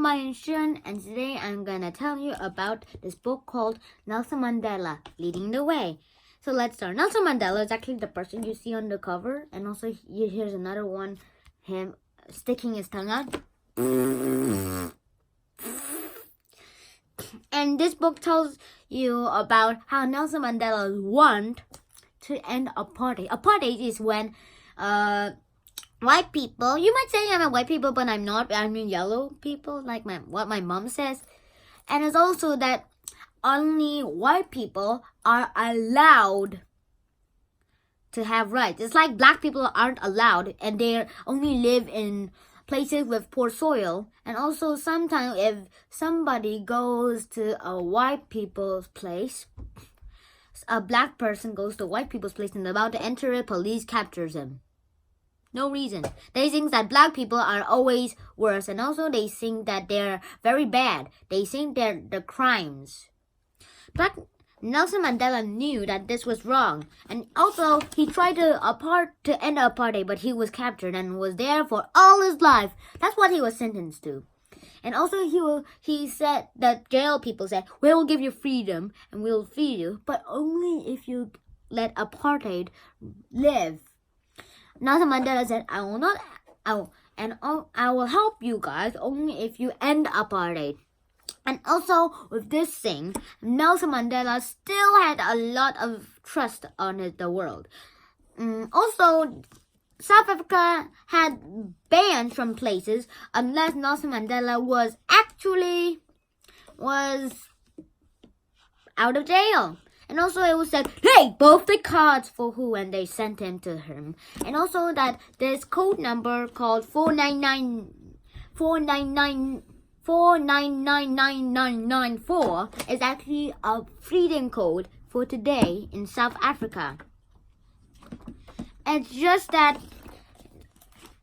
Shin, and today I'm gonna tell you about this book called Nelson Mandela, Leading the Way. So let's start. Nelson Mandela is actually the person you see on the cover, and also here's another one, him sticking his tongue out. And this book tells you about how Nelson Mandela wanted to end apartheid. Apartheid is when white people, you might say I'm a white people, but I'm not. I mean yellow people, like what my mom says. And it's also that only white people are allowed to have rights. It's like black people aren't allowed, and they only live in places with poor soil. And also sometimes if somebody goes to a white people's place, a black person goes to white people's place and about to enter it, police captures him. No reason. They think that black people are always worse, and also they think that they're very bad. They think they're the crimes. But Nelson Mandela knew that this was wrong, and also he tried to end apartheid, but he was captured and was there for all his life. That's what he was sentenced to. And also he said that jail people said, "We'll give you freedom and we'll feed you, but only if you let apartheid live." Nelson Mandela said, I will help you guys only if you end apartheid. And also with this thing, Nelson Mandela still had a lot of trust on the world. Also, South Africa had bans from places unless Nelson Mandela was out of jail. And also it was said, hey, both the cards for who, and they sent him to him. And also that this code number called 4999994 is actually a freedom code for today in South Africa. It's just that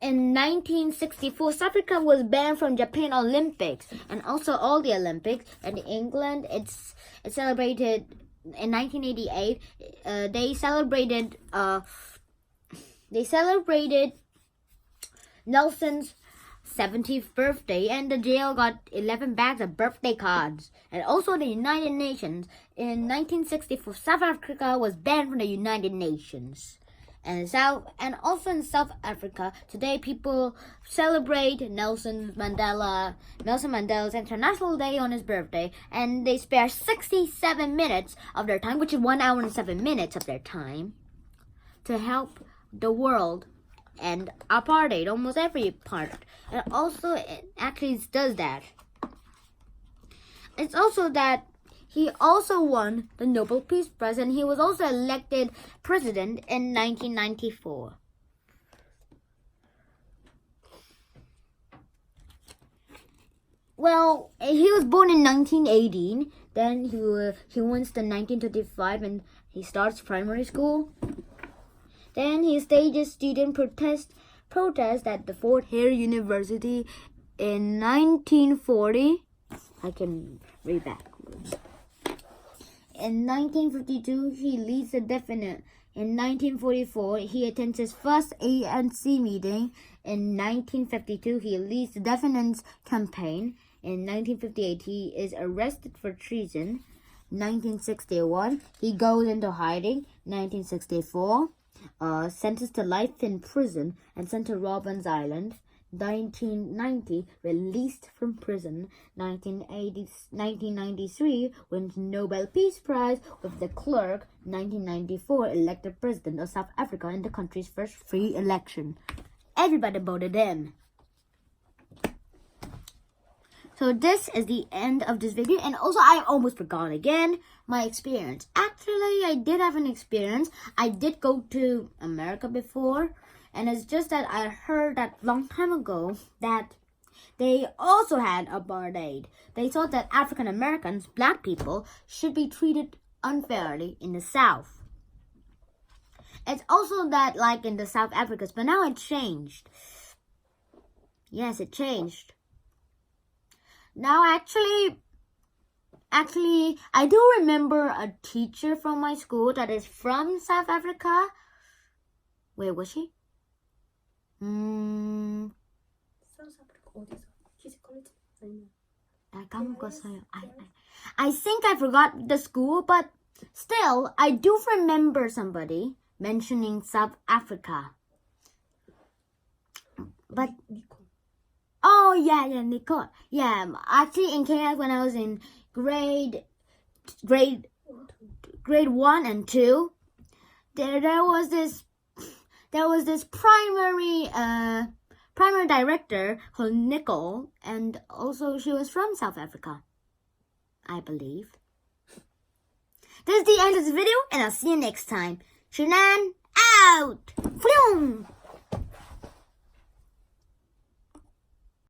in 1964, South Africa was banned from Japan Olympics and also all the Olympics. And in England, it's celebrated in 1988. They celebrated Nelson's 70th birthday, and the jail got 11 bags of birthday cards. And also the United Nations in 1964, South Africa was banned from the United Nations. And also in South Africa, today people celebrate Nelson Mandela's International Day on his birthday, and they spare 67 minutes of their time, which is 1 hour and 7 minutes of their time, to help the world and apartheid, almost every part. And also it actually does that. It's also that he also won the Nobel Peace Prize, and he was also elected president in 1994. Well, he was born in 1918. Then he went to 1925 and he starts primary school. Then he stages student protest at the Fort Hare University in 1940. I can read backwards. In 1952, he leads the definite. In 1944, he attends his first ANC meeting. In 1952, he leads the Defendants campaign. In 1958, he is arrested for treason. 1961, he goes into hiding. 1964, sentenced to life in prison and sent to Robben Island. 1990, released from prison. 1993, wins Nobel Peace Prize with the Clerk. 1994, elected president of South Africa in the country's first free election. Everybody voted him. So this is the end of this video. And also, I almost forgot again my experience. Actually, I did have an experience. I did go to America before. And it's just that I heard that long time ago that they also had apartheid. They thought that African Americans, black people, should be treated unfairly in the South. It's also that like in the South Africans, but now it changed. Yes, it changed. Now actually, I do remember a teacher from my school that is from South Africa. Where was she? South Africa 어디서? 키즈 컬리지? 까먹었어요. I think I forgot the school, but still, I do remember somebody mentioning South Africa. But oh yeah, Nicole. Yeah, actually in Kenya when I was in grade 1 and 2, there was this primary director called Nicole, and also she was from South Africa, I believe. This is the end of the video, and I'll see you next time. Shanann out! Vroom!